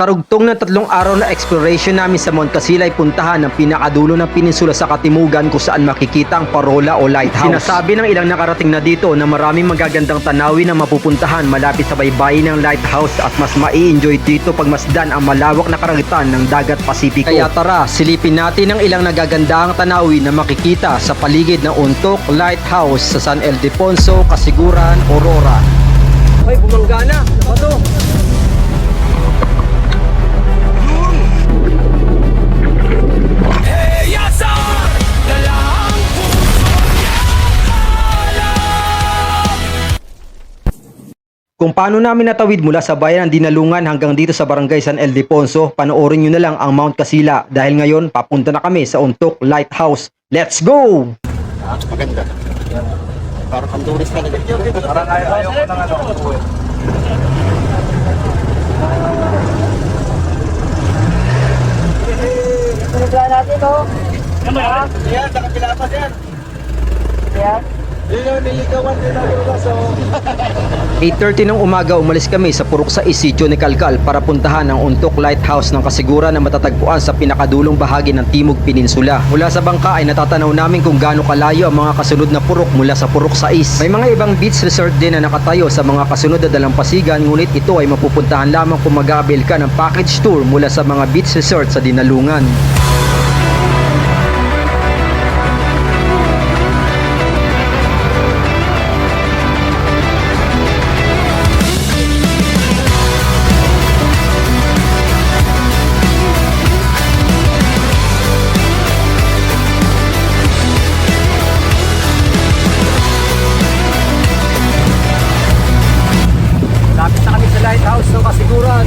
Karugtong ng 3 araw na exploration namin sa Mount Casila ay puntahan ng pinakadulo ng peninsula sa Katimugan kung saan makikita ang parola o lighthouse. Sinasabi ng ilang nakarating na dito na maraming magagandang tanawin na mapupuntahan malapit sa baybayin ng lighthouse at mas mai-enjoy dito pagmasdan ang malawak na karagatan ng dagat Pasipiko. Kaya tara, silipin natin ang ilang nagagandahang tanawin na makikita sa paligid ng Untok Lighthouse sa San Ildefonso, Kasiguran, Aurora. Ay, bumangga na! Ano to? Kung paano namin natawid mula sa bayan ng Dinalungan hanggang dito sa barangay San Ildefonso, panoorin nyo na lang ang Mount Casila dahil ngayon papunta na kami sa Untok Lighthouse. Let's go! Maganda. Parang ang tourist ka na dito. Parang ayaw ko ng ano. Pinaglaan natin ito. Yan ba yan? Yan, nakapilapas yan. Yan. Yun yung niligawan din ako kaso. 8:30 ng umaga umalis kami sa Purok 6, Sitio ni Calcal para puntahan ang Untok Lighthouse ng Kasiguran na matatagpuan sa pinakadulong bahagi ng Timog Peninsula. Mula sa bangka ay natatanaw namin kung gaano kalayo ang mga kasunod na purok mula sa Purok 6. May mga ibang beach resort din na nakatayo sa mga kasunod na dalampasigan, ngunit ito ay mapupuntahan lamang kung mag-aabil ka ng package tour mula sa mga beach resort sa Dinalungan. Lapit na kami sa lighthouse ng Kasiguran.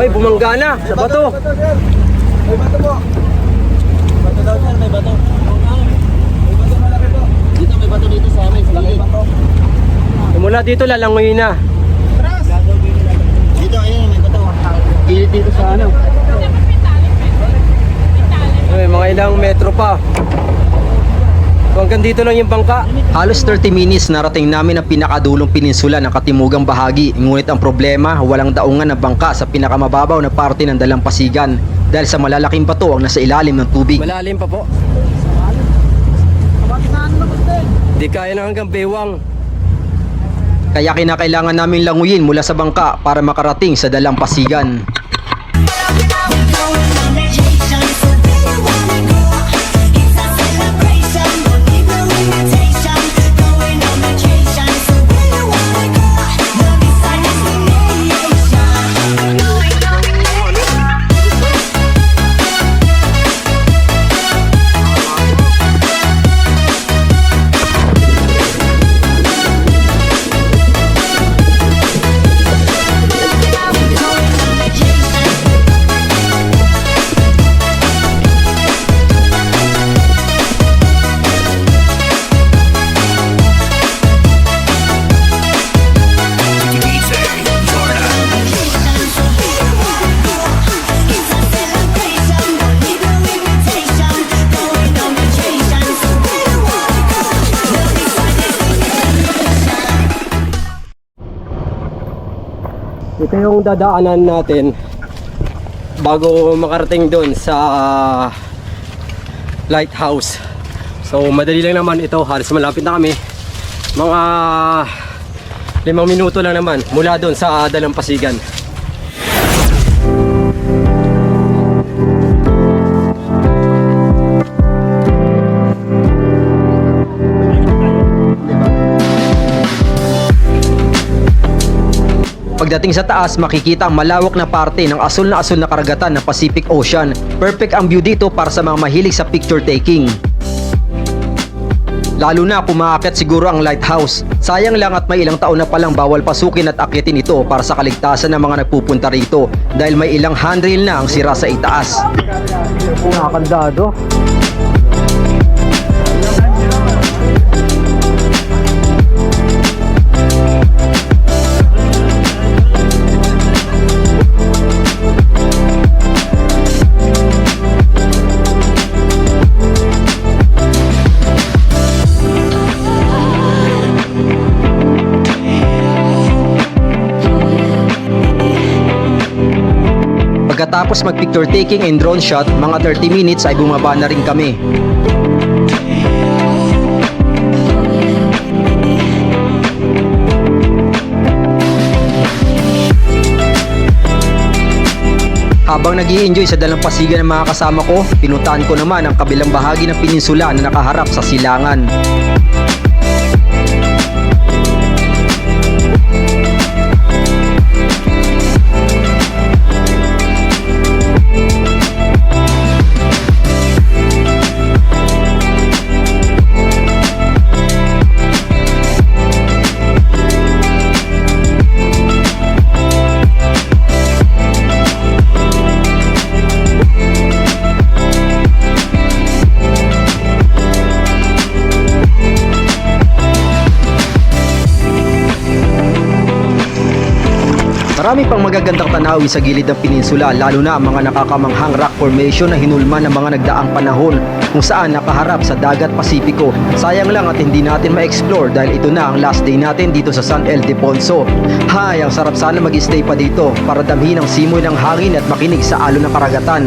Ay, bumangga na sa bato. May bato po. Bato daw dyan, may bato. May bato malaki po. Dito, may bato dito sa amin. Laki bato. Mula dito lalangoy na. Dito, ayun, may bato. Gilid dito sa ano. Ay, mga ilang metro pa. So, hanggang dito lang yung bangka. Halos 30 minutes narating namin ang pinakadulong peninsula ng Katimugang bahagi. Ngunit ang problema, walang daungan ng bangka sa pinakamababaw na parte ng dalampasigan dahil sa malalaking bato ang nasa ilalim ng tubig. Malalim pa po. Di kaya na hanggang bewang. Kaya kinakailangan namin languyin mula sa bangka para makarating sa dalampasigan. Ito yung dadaanan natin bago makarating doon sa lighthouse. So madali lang naman ito, halos malapit na kami. Mga 5 minuto lang naman mula doon sa dalampasigan. Pagdating sa taas, makikita ang malawak na parte ng asul na karagatan ng Pacific Ocean. Perfect ang view dito para sa mga mahilig sa picture taking. Lalo na kung maakyat siguro ang lighthouse. Sayang lang at may ilang taon na palang bawal pasukin at akyatin ito para sa kaligtasan ng mga nagpupunta rito dahil may ilang handrail na ang sira sa itaas. Nakakandado. Pagkatapos mag picture taking and drone shot, mga 30 minutes ay bumaba na rin kami. Habang nag-i-enjoy sa dalampasigan ng mga kasama ko, pinuntahan ko naman ang kabilang bahagi ng peninsula na nakaharap sa silangan. Marami pang magagandang tanawin sa gilid ng peninsula, lalo na ang mga nakakamanghang rock formation na hinulman ng mga nagdaang panahon kung saan nakaharap sa dagat Pasipiko. Sayang lang at hindi natin ma-explore dahil ito na ang last day natin dito sa San Ildefonso. Hay, ang sarap sana mag-stay pa dito para damhin ang simoy ng hangin at makinig sa alon ng karagatan.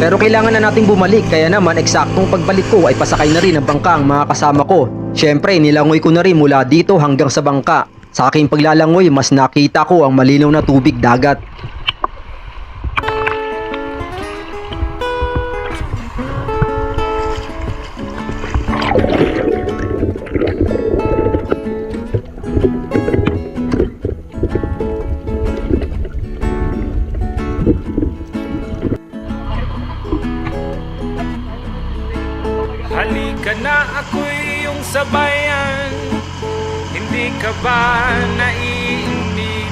Pero kailangan na nating bumalik, kaya naman eksaktong pagbalik ko ay pasakay na rin ang bangka ang mga kasama ko. Syempre, nilangoy ko na rin mula dito hanggang sa bangka. Sa aking paglalangoy, mas nakita ko ang malinaw na tubig dagat. Halika na, ako'y iyong sabayan. Hindi ka ba naiimbitan?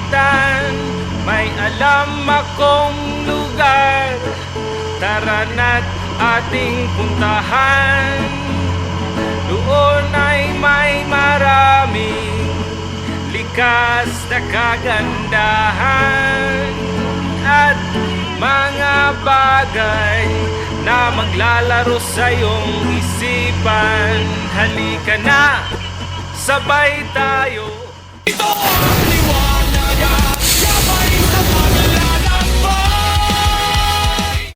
May alam akong lugar, tara na't ating puntahan. Doon ay may maraming likas na kagandahan at mga bagay na maglalaro sa iyong isipan. Halika na, sabay tayo. Ito!